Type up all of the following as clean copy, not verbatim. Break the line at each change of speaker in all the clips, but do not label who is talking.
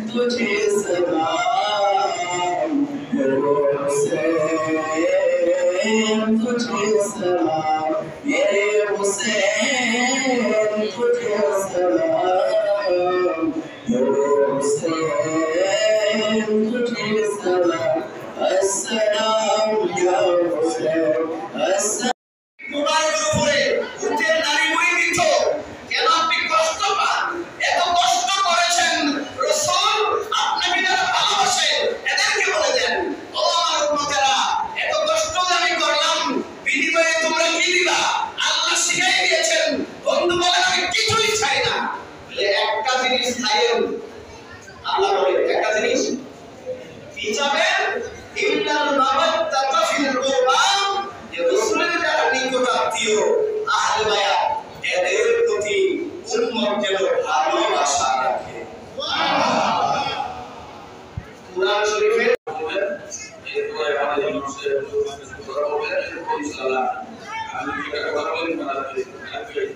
तुझे सलाम हुसैन तुझे सलाम मेरे हुसैन तुझे सलाम हुसैन तुझे सलाम अस्सलाम या हुसैन अस्सलाम মোবাইলের উপরে উঠে নারী মুড়ি দিত কেন আপনি কষ্ট পান এত কষ্ট করেছেন রাসূল আপনাকে যারা ভালোবাসে এদেরকে বলে দেন ও আমার উম্মতেরা এত কষ্ট আমি করলাম বিনিময়ে তোমরা কি দিবা আল্লাহ শিখাই দিয়েছেন বন্ধু বলেন আমি কিছুই চাই না বলে একটা জিনিস চাইেন আল্লাহ বলে একটা জিনিস কি চাবেন ইল্লাল মাওয়াত্তাতা ফিল কুরবা যে রাসূলের যারা নিকট আত্মীয় আহলে বায়াত এদের প্রতি উম্মত যেন ভালোবাসা রাখে সুবহানাল্লাহ কুরআন শরীফের এরপরে আমাদের মানুষের কথা বলবেন ইনশাআল্লাহ আমি একটা কথা বলি আপনাদের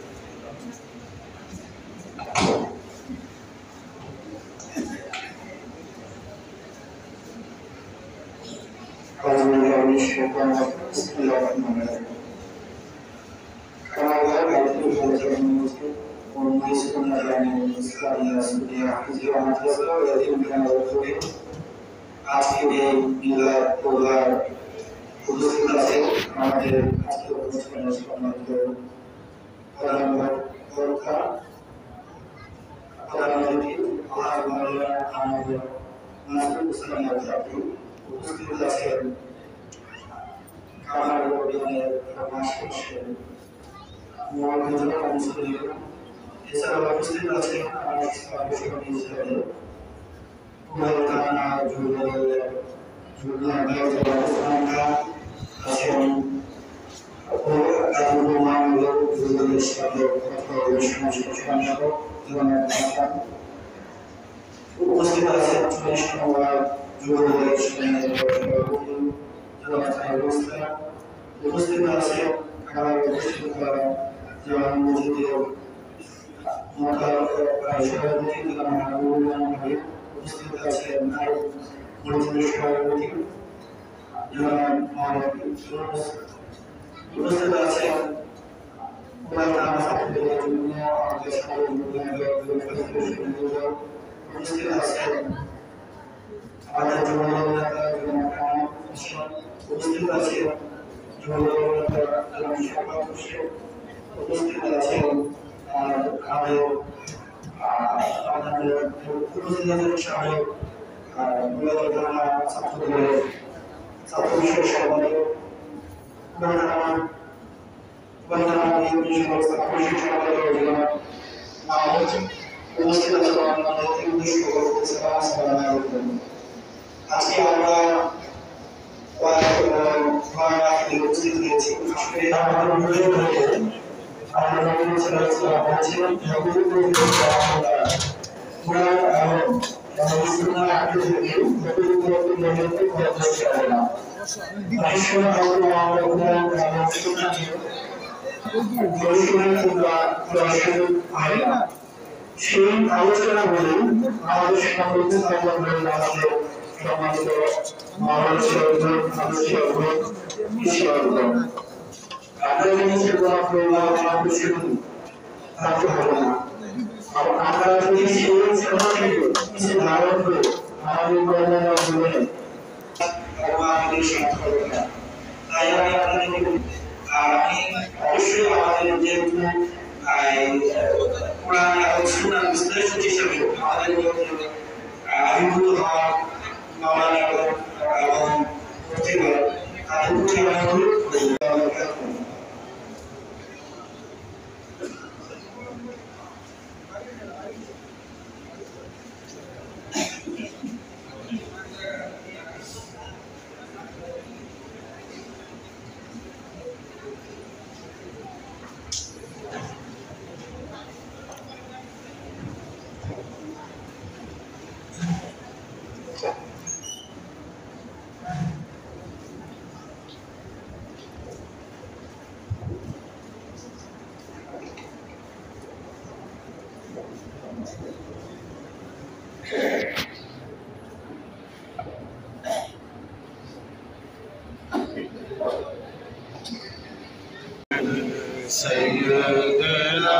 سيدنا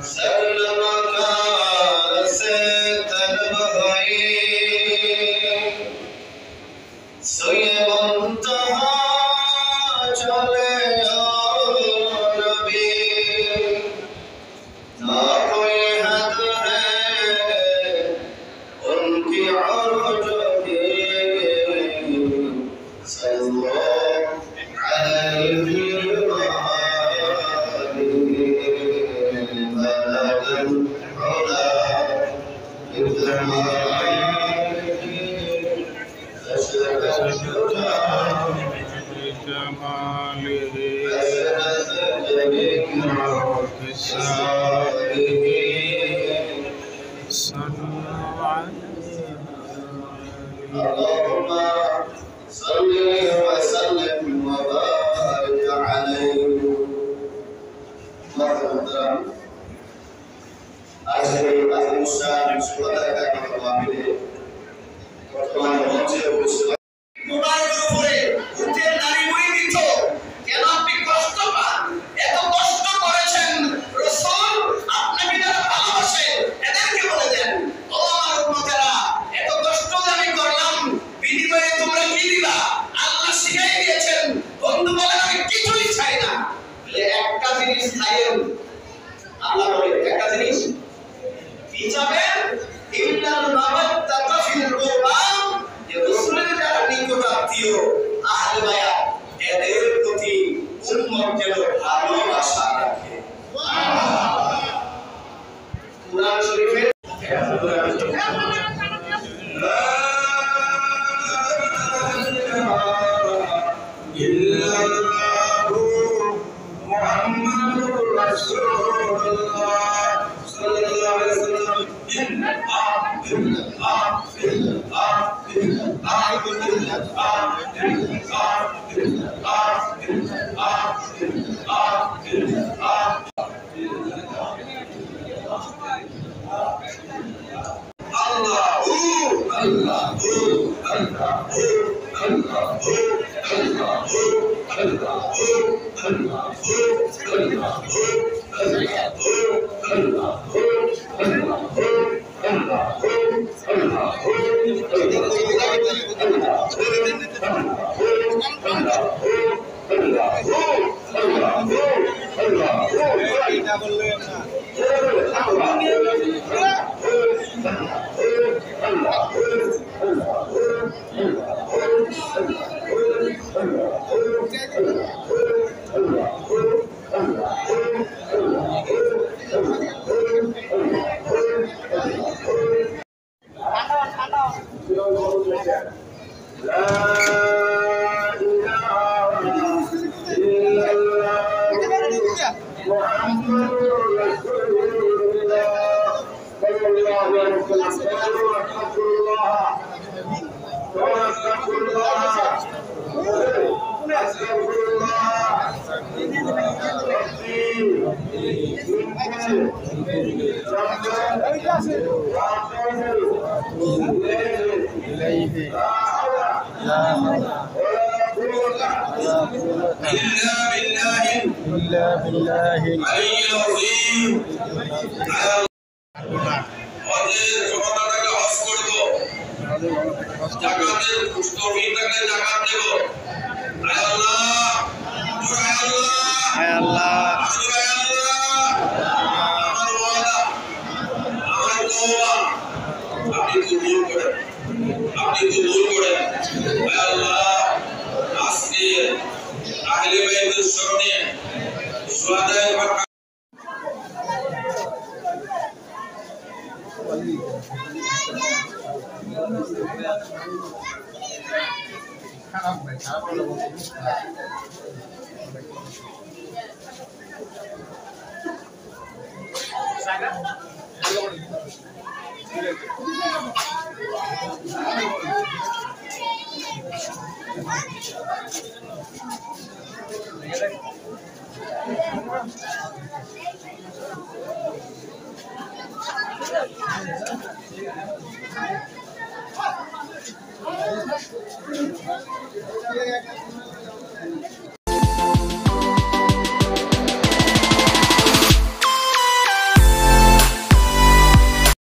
سلم سے طلب گئی سوئے منتہا چلے نبی نہ کوئی حد ہے ان کی عرج کی صلو علیہ اللهم صل وسلم وبارك عليه محترم আজকের এই অনুষ্ঠান শুভতাকার মাহফিলে বর্তমান মঞ্চে উপস্থিত মোবাইলের উপরে উটের নারী মুড়ি দিত কেন আপনি কষ্ট পান এত কষ্ট করেছেন রাসূল আপনাকে যারা ভালোবাসে এদেরকে বলে দেন ও আমার উম্মতেরা এত কষ্ট আমি করলাম বিনিময়ে তোমরা কি দিবা আল্লাহ শিখাই দিয়েছেন বন্ধু বলেন আমি কিছুই চাই না বলে একটা জিনিস চাইেন আল্লাহ বলে একটা জিনিস কি চাবেন ইল্লাল মাওয়াত্তাতা ফিল কুরবা যে রাসূলের যারা নিকট আত্মীয় আহলে বায়াত এদের প্রতি উম্মত যেন ভালোবাসা রাখে কুরআন শরীফে ইল্লাল্লাহু মুহাম্মাদুর রাসূলুল্লাহ সাল্লাল্লাহু আলাইহি ওয়াসাল্লাম